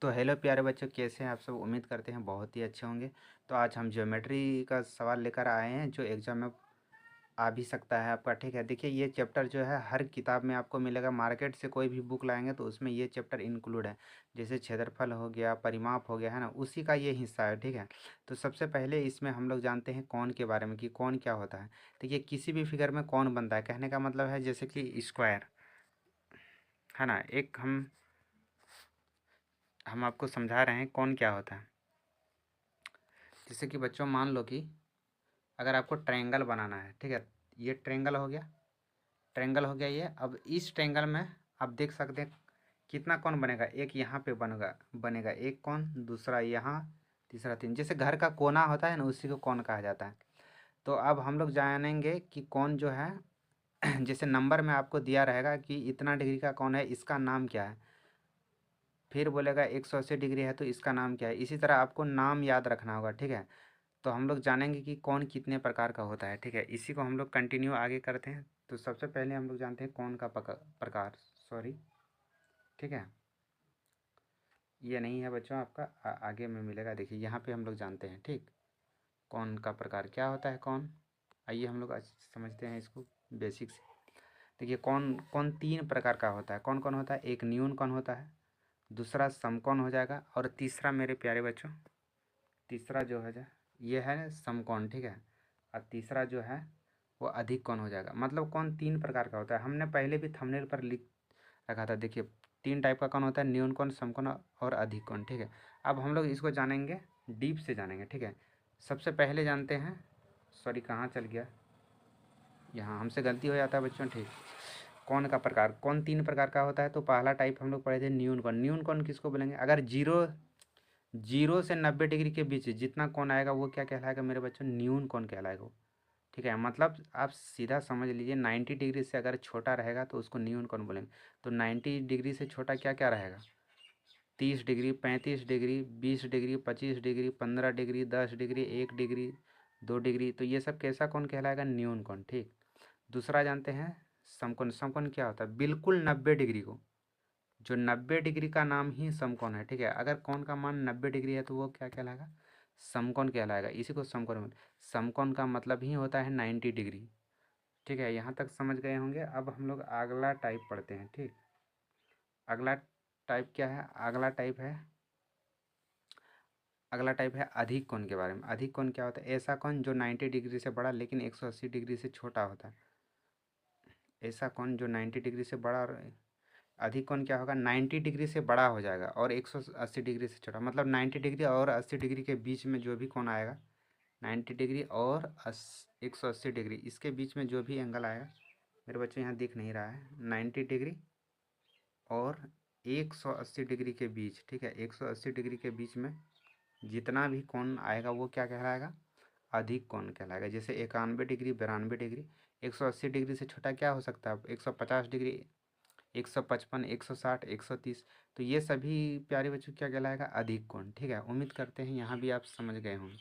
तो हेलो प्यारे बच्चों, कैसे हैं आप सब। उम्मीद करते हैं बहुत ही अच्छे होंगे। तो आज हम ज्योमेट्री का सवाल लेकर आए हैं जो एग्जाम में आ भी सकता है आपका। ठीक है, देखिए ये चैप्टर जो है हर किताब में आपको मिलेगा। मार्केट से कोई भी बुक लाएंगे तो उसमें ये चैप्टर इंक्लूड है। जैसे क्षेत्रफल हो गया, परिमाप हो गया, है ना, उसी का ये हिस्सा है। ठीक है, तो सबसे पहले इसमें हम लोग जानते हैं कौन के बारे में कि कौन क्या होता है। देखिए किसी भी फिगर में कौन बनता है, कहने का मतलब है जैसे कि स्क्वायर, है ना। एक हम आपको समझा रहे हैं कौन क्या होता है। जैसे कि बच्चों मान लो कि अगर आपको ट्रायंगल बनाना है, ठीक है, ये ट्रायंगल हो गया, ट्रायंगल हो गया ये। अब इस ट्रायंगल में आप देख सकते हैं कितना कौन बनेगा। एक यहाँ पे बनेगा बनेगा एक कौन, दूसरा यहाँ, तीसरा तीन। जैसे घर का कोना होता है ना, उसी को कौन कहा जाता है। तो अब हम लोग जानेंगे कि कौन जो है जैसे नंबर में आपको दिया रहेगा कि इतना डिग्री का कौन है, इसका नाम क्या है। फिर बोलेगा 180 डिग्री है तो इसका नाम क्या है। इसी तरह आपको नाम याद रखना होगा। ठीक है, तो हम लोग जानेंगे कि कौन कितने प्रकार का होता है। ठीक है, इसी को हम लोग कंटिन्यू आगे करते हैं। तो सबसे पहले हम लोग जानते हैं कौन का प्रकार, सॉरी, ठीक है, ये नहीं है बच्चों आपका, आगे में मिलेगा। देखिए यहाँ पे हम लोग जानते हैं, ठीक, कौन का प्रकार क्या होता है। कौन, आइए हम लोग आज समझते हैं इसको बेसिक से। देखिए कौन कौन तीन प्रकार का होता है। कौन कौन होता है, एक न्यून कौन होता है, दूसरा समकोण हो जाएगा, और तीसरा मेरे प्यारे बच्चों, तीसरा जो है ये है समकोण। ठीक है, और तीसरा जो है वो अधिक कोण हो जाएगा। मतलब कौन तीन प्रकार का होता है, हमने पहले भी थंबनेल पर लिख रखा था। देखिए तीन टाइप का कौन होता है, न्यून कोण, समकोण और अधिक कोण। ठीक है, अब हम लोग इसको जानेंगे, डीप से जानेंगे। ठीक है, सबसे पहले जानते हैं, सॉरी कहाँ चल गया, यहाँ हमसे गलती हो जाता है बच्चों। ठीक, कौन का प्रकार, कौन तीन प्रकार का होता है। तो पहला टाइप हम लोग पढ़े थे न्यून कोण। न्यून कोण किसको बोलेंगे, अगर जीरो जीरो से 90 डिग्री के बीच जितना कोण आएगा वो क्या कहलाएगा मेरे बच्चों, न्यून कोण कहलाएगा वो। ठीक है, मतलब आप सीधा समझ लीजिए 90 डिग्री से अगर छोटा रहेगा तो उसको न्यून कोण बोलेंगे। तो 90 डिग्री से छोटा क्या क्या रहेगा, 30 degree, 35 degree, 20 degree, 25 degree, 15 degree, 10 degree, 1 degree, 2 degree. तो ये सब कैसा कोण कहलाएगा, न्यून कोण। ठीक, दूसरा जानते हैं समकोण। समकोण क्या होता है, बिल्कुल 90 डिग्री को, जो 90 डिग्री का नाम ही समकोण है। ठीक है, अगर कोण का मान 90 डिग्री है तो वो क्या कहलाएगा, समकोण कहलाएगा। इसी को समकोण बोलते हैं। समकोण का मतलब ही होता है 90 डिग्री। ठीक है, यहाँ तक समझ गए होंगे। अब हम लोग अगला टाइप पढ़ते हैं। ठीक, अगला टाइप क्या है, अगला टाइप है अधिक कोण के बारे में। अधिक कोण क्या होता है, ऐसा कोण जो 90 डिग्री से बड़ा लेकिन 180 डिग्री से छोटा होता है। ऐसा कोण जो 90 डिग्री से बड़ा, और अधिक कोण क्या होगा, 90 डिग्री से बड़ा हो जाएगा और 180 डिग्री से छोटा। मतलब 90 डिग्री और 80 डिग्री के बीच में जो भी कोण आएगा, 90 डिग्री और 180 डिग्री, इसके बीच में जो भी एंगल आएगा, मेरे बच्चों यहाँ दिख नहीं रहा है, 90 डिग्री और 180 डिग्री के बीच। ठीक है, 180 डिग्री के बीच में जितना भी कोण आएगा वो क्या कहलाएगा, अधिक कोण कहलाएगा। जैसे 91 डिग्री, 92 डिग्री, 180 डिग्री से छोटा क्या हो सकता है, 150 डिग्री, 155, 160, 130। तो ये सभी प्यारे बच्चों क्या कहलाएगा, अधिक कोण। ठीक है, उम्मीद करते हैं यहाँ भी आप समझ गए होंगे।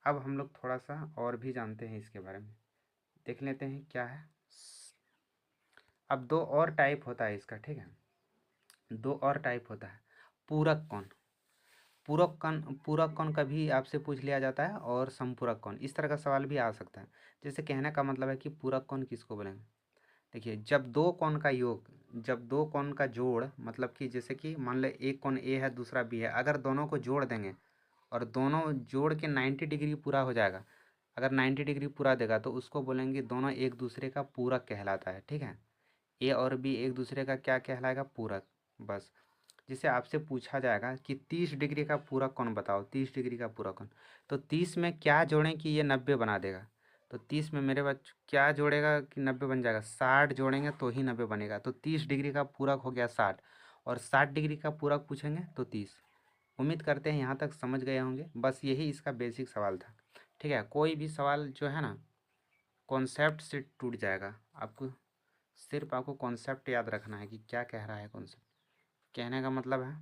अब हम लोग थोड़ा सा और भी जानते हैं इसके बारे में, देख लेते हैं क्या है। अब दो और टाइप होता है इसका। ठीक है, दो और टाइप होता है, पूरक कोण। पूरक कोण कभी आपसे पूछ लिया जाता है, और समपूरक कोण, इस तरह का सवाल भी आ सकता है। जैसे कहने का मतलब है कि पूरक कोण किसको बोलेंगे। देखिए जब दो कोण का योग, जब दो कोण का जोड़, मतलब कि जैसे कि मान ले एक कोण ए है दूसरा बी है, अगर दोनों को जोड़ देंगे और दोनों जोड़ के 90 डिग्री पूरा हो जाएगा, अगर 90 डिग्री पूरा देगा तो उसको बोलेंगे दोनों एक दूसरे का पूरक कहलाता है। ठीक है, ए और बी एक दूसरे का क्या कहलाएगा, पूरक। बस, जिसे आपसे पूछा जाएगा कि 30 डिग्री का पूरक कोण बताओ, 30 डिग्री का पूरक कोण, तो 30 में क्या जोड़ें कि ये 90 बना देगा। तो 30 में मेरे बच्चों क्या जोड़ेगा कि 90 बन जाएगा, 60 जोड़ेंगे तो ही 90 बनेगा। तो 30 डिग्री का पूरक हो गया 60, और 60 डिग्री का पूरक पूछेंगे तो 30। उम्मीद करते हैं यहाँ तक समझ गए होंगे। बस यही इसका बेसिक सवाल था। ठीक है, कोई भी सवाल जो है ना कॉन्सेप्ट से टूट जाएगा। आपको सिर्फ आपको कॉन्सेप्ट याद रखना है कि क्या कह रहा है कॉन्सेप्ट। कहने का मतलब है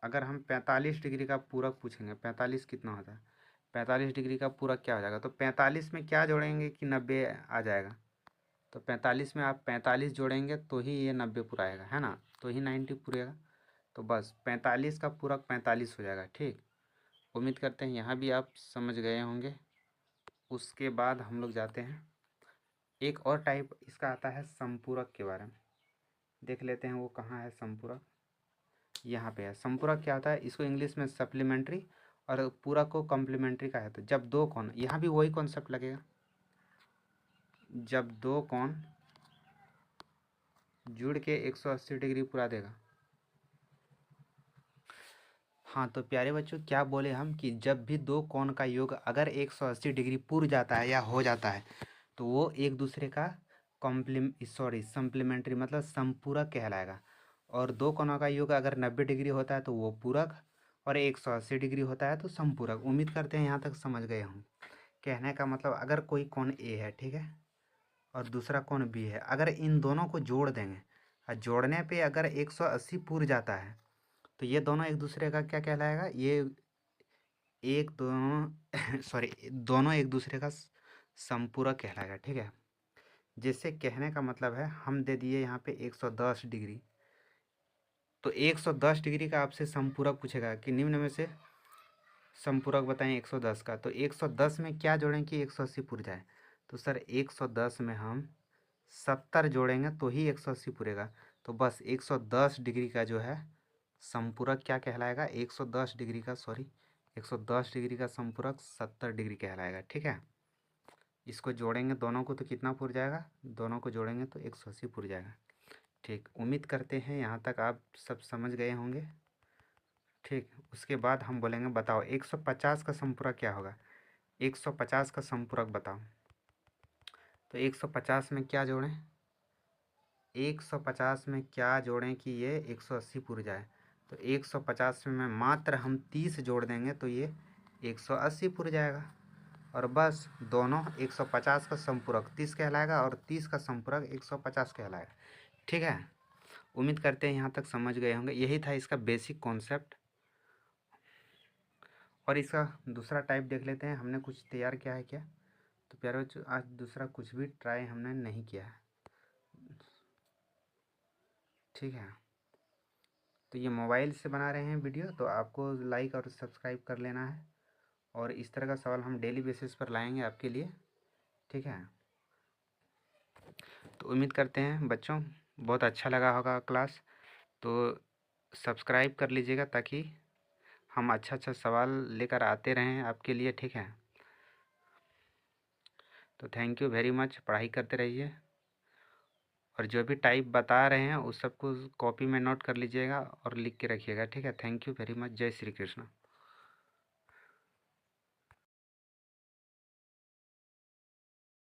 अगर हम 45 डिग्री का पूरक पूछेंगे, 45 कितना होता है, 45 डिग्री का पूरक क्या हो जाएगा, तो 45 में क्या जोड़ेंगे कि 90 आ जाएगा। तो 45 में आप 45 जोड़ेंगे तो ही ये 90 पूरा आएगा, है ना, तो ही 90 पूरेगा। तो बस 45 का पूरक 45 हो जाएगा। ठीक, उम्मीद करते हैं यहाँ भी आप समझ गए होंगे। उसके बाद हम लोग जाते हैं, एक और टाइप इसका आता है संपूरक के बारे में देख लेते हैं। वो कहाँ है संपूरक? यहाँ पे है। संपूरक क्या होता है? इसको इंग्लिश में सप्लीमेंट्री और पूरक को कॉम्प्लीमेंट्री का है। तो जब दो कोण, यहाँ भी वही कॉन्सेप्ट लगेगा, जब दो कोण जुड़ के 180 डिग्री पूरा देगा। हाँ तो प्यारे बच्चों, क्या बोले हम कि जब भी दो कोण का योग अगर 180 डिग्री पूर जाता है या हो जाता है तो वो एक दूसरे का सप्लीमेंट्री मतलब संपूरक कहलाएगा। और दो कोणों का योग अगर 90 डिग्री होता है तो वो पूरक, और 180 डिग्री होता है तो संपूरक। उम्मीद करते हैं यहाँ तक समझ गए हम। कहने का मतलब अगर कोई कोण ए है, ठीक है, और दूसरा कोण बी है, अगर इन दोनों को जोड़ देंगे और जोड़ने पे अगर 180 पूर जाता है तो ये दोनों एक दूसरे का क्या कहलाएगा? ये एक दोनों दोनों एक दूसरे का संपूरक कहलाएगा। ठीक है, जिससे कहने का मतलब है हम दे दिए यहाँ पे 110 डिग्री, तो 110 डिग्री का आपसे संपूरक पूछेगा कि निम्न में से संपूरक बताएं 110 का। तो 110 में क्या जोड़ें कि 180 पुर जाए? तो सर 110 में हम 70 जोड़ेंगे तो ही 180 पुरेगा। तो बस 110 डिग्री का जो है संपूरक क्या कहलाएगा? 110 डिग्री का 110 डिग्री का संपूरक 70 डिग्री कहलाएगा। ठीक है, इसको जोड़ेंगे दोनों को तो कितना पुर जाएगा? दोनों को जोड़ेंगे तो 180 पुर जाएगा। ठीक, उम्मीद करते हैं यहाँ तक आप सब समझ गए होंगे। ठीक, उसके बाद हम बोलेंगे बताओ 150 का संपूरक क्या होगा? 150 का संपूरक बताओ। तो 150 में क्या जोड़ें? 150 में क्या जोड़ें कि ये 180 पुर जाए? तो 150 में मात्र हम 30 जोड़ देंगे तो ये 180 पुर जाएगा। और बस दोनों 150 का संपूरक 30 कहलाएगा और 30 का संपूरक 150 कहलाएगा। ठीक है, उम्मीद करते हैं यहाँ तक समझ गए होंगे। यही था इसका बेसिक कॉन्सेप्ट। और इसका दूसरा टाइप देख लेते हैं, हमने कुछ तैयार किया है क्या? तो प्यारे बच्चों, आज दूसरा कुछ भी ट्राई हमने नहीं किया है। ठीक है, तो ये मोबाइल से बना रहे हैं वीडियो, तो आपको लाइक और सब्सक्राइब कर लेना है। और इस तरह का सवाल हम डेली बेसिस पर लाएंगे आपके लिए। ठीक है, तो उम्मीद करते हैं बच्चों बहुत अच्छा लगा होगा क्लास। तो सब्सक्राइब कर लीजिएगा ताकि हम अच्छा अच्छा सवाल लेकर आते रहें आपके लिए। ठीक है, तो थैंक यू वेरी मच, पढ़ाई करते रहिए। और जो भी टाइप बता रहे हैं उस सबको कॉपी में नोट कर लीजिएगा और लिख के रखिएगा। ठीक है, थैंक यू वेरी मच। जय श्री कृष्ण।